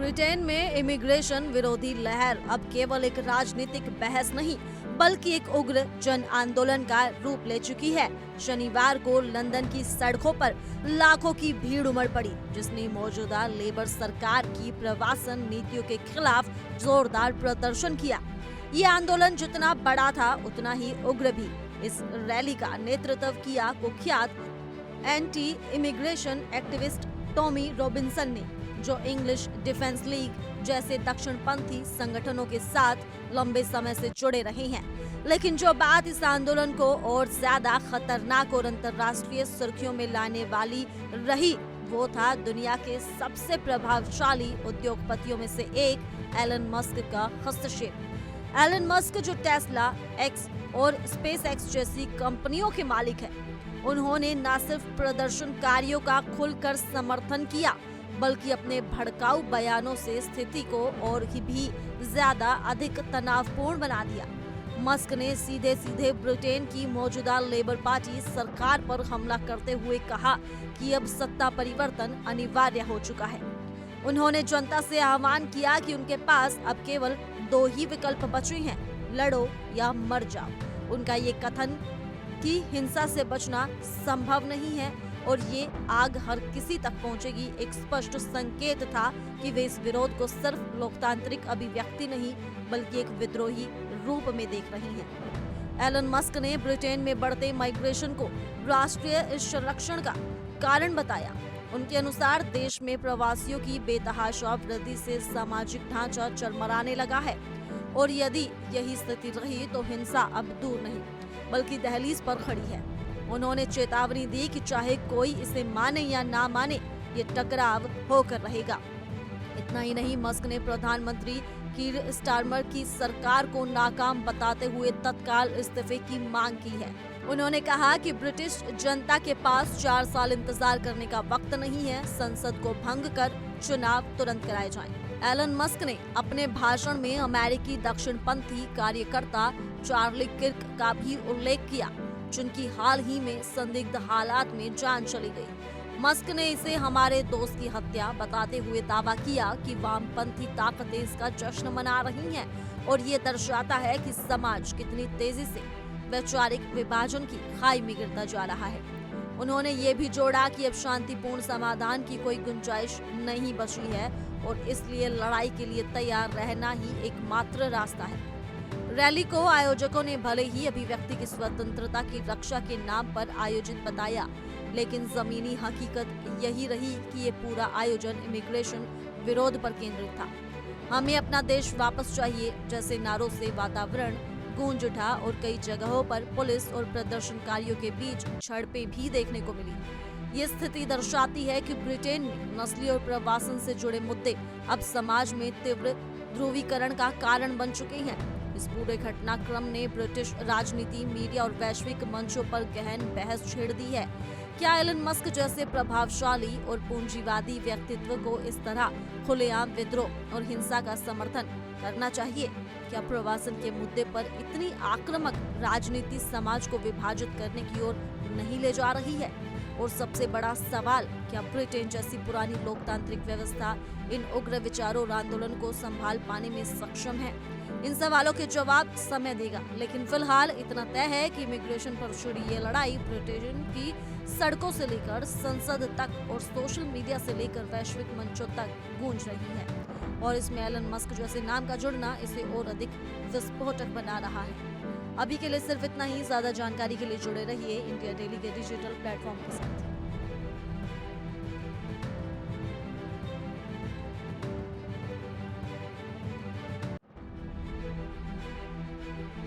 Britain में immigration विरोधी लहर अब केवल एक राजनीतिक बहस नहीं बल्कि एक उग्र जन आंदोलन का रूप ले चुकी है। शनिवार को लंदन की सड़कों पर लाखों की भीड़ उमड़ पड़ी, जिसने मौजूदा लेबर सरकार की प्रवासन नीतियों के खिलाफ जोरदार प्रदर्शन किया। ये आंदोलन जितना बड़ा था उतना ही उग्र भी। इस रैली का नेतृत्व किया कुख्यात anti immigration activist Tommy Robinson ने, जो इंग्लिश डिफेंस लीग जैसे दक्षिणपंथी संगठनों के साथ लंबे समय से जुड़े रहे हैं। लेकिन जो बात इस आंदोलन को और ज्यादा खतरनाक और अंतर्राष्ट्रीय सुर्खियों में लाने वाली रही, वो था दुनिया के सबसे प्रभावशाली उद्योगपतियों में से एक एलन मस्क का हस्तक्षेप। एलन मस्क, जो टेस्ला, एक्स और स्पेस एक्स जैसी कंपनियों के मालिक हैं, उन्होंने न सिर्फ प्रदर्शनकारियों का खुलकर समर्थन किया बल्कि अपने भड़काऊ बयानों से स्थिति को और भी ज्यादा अधिक तनावपूर्ण बना दिया। मस्क ने सीधे सीधे ब्रिटेन की मौजूदा लेबर पार्टी सरकार पर हमला करते हुए कहा कि अब सत्ता परिवर्तन अनिवार्य हो चुका है। उन्होंने जनता से आह्वान किया कि उनके पास अब केवल दो ही विकल्प बचे हैं, लड़ो या मर जाओ। उनका ये कथन कि हिंसा से बचना संभव नहीं है और ये आग हर किसी तक पहुंचेगी एक स्पष्ट संकेत था कि वे इस विरोध को सिर्फ लोकतांत्रिक अभिव्यक्ति नहीं बल्कि एक विद्रोही रूप में देख रही हैं। एलन मस्क ने ब्रिटेन में बढ़ते माइग्रेशन को राष्ट्रीय संरक्षण का कारण बताया। उनके अनुसार देश में प्रवासियों की बेतहाशा वृद्धि से सामाजिक ढांचा चरमराने लगा है और यदि यही स्थिति रही तो हिंसा अब दूर नहीं बल्कि दहलीज पर खड़ी है। उन्होंने चेतावनी दी कि चाहे कोई इसे माने या ना माने, ये टकराव होकर रहेगा। इतना ही नहीं, मस्क ने प्रधानमंत्री कीर स्टारमर की सरकार को नाकाम बताते हुए तत्काल इस्तीफे की मांग की है। उन्होंने कहा कि ब्रिटिश जनता के पास 4 साल इंतजार करने का वक्त नहीं है, संसद को भंग कर चुनाव तुरंत कराए जाएं। एलन मस्क ने अपने भाषण में अमेरिकी दक्षिणपंथी कार्यकर्ता चार्ली किर्क का भी उल्लेख किया, जिनकी हाल ही में संदिग्ध हालात में जान चली गई। मस्क ने इसे हमारे दोस्त की हत्या बताते हुए दावा किया कि वामपंथी ताकतें इसका जश्न मना रही हैं और ये दर्शाता है कि समाज कितनी तेजी से वैचारिक विभाजन की खाई में गिरता जा रहा है। उन्होंने ये भी जोड़ा कि अब शांतिपूर्ण समाधान की कोई गुंजाइश नहीं बची है और इसलिए लड़ाई के लिए तैयार रहना ही एकमात्र रास्ता है। रैली को आयोजकों ने भले ही अभिव्यक्ति की स्वतंत्रता की रक्षा के नाम पर आयोजित बताया, लेकिन जमीनी हकीकत यही रही कि ये पूरा आयोजन इमिग्रेशन विरोध पर केंद्रित था। हमें अपना देश वापस चाहिए जैसे नारों से वातावरण गूंज उठा और कई जगहों पर पुलिस और प्रदर्शनकारियों के बीच झड़पें भी देखने को मिली। ये स्थिति दर्शाती है कि ब्रिटेन में नस्ली और प्रवासन से जुड़े मुद्दे अब समाज में तीव्र ध्रुवीकरण का कारण बन चुके हैं। इस पूरे घटनाक्रम ने ब्रिटिश राजनीति, मीडिया और वैश्विक मंचों पर गहन बहस छेड़ दी है। क्या एलन मस्क जैसे प्रभावशाली और पूंजीवादी व्यक्तित्व को इस तरह खुलेआम विद्रोह और हिंसा का समर्थन करना चाहिए? क्या प्रवासन के मुद्दे पर इतनी आक्रामक राजनीति समाज को विभाजित करने की ओर नहीं ले जा रही है? और सबसे बड़ा सवाल, क्या ब्रिटेन जैसी पुरानी लोकतांत्रिक व्यवस्था इन उग्र विचारों और आंदोलन को संभाल पाने में सक्षम है? इन सवालों के जवाब समय देगा, लेकिन फिलहाल इतना तय है कि इमिग्रेशन पर छिड़ी ये लड़ाई ब्रिटेन की सड़कों से लेकर संसद तक और सोशल मीडिया से लेकर वैश्विक मंचों तक गूंज रही है और इसमें एलन मस्क जैसे नाम का जुड़ना इसे और अधिक विस्फोटक बना रहा है। अभी के लिए सिर्फ इतना ही। ज्यादा जानकारी के लिए जुड़े रहिए इंडिया डेली के डिजिटल प्लेटफॉर्म के साथ।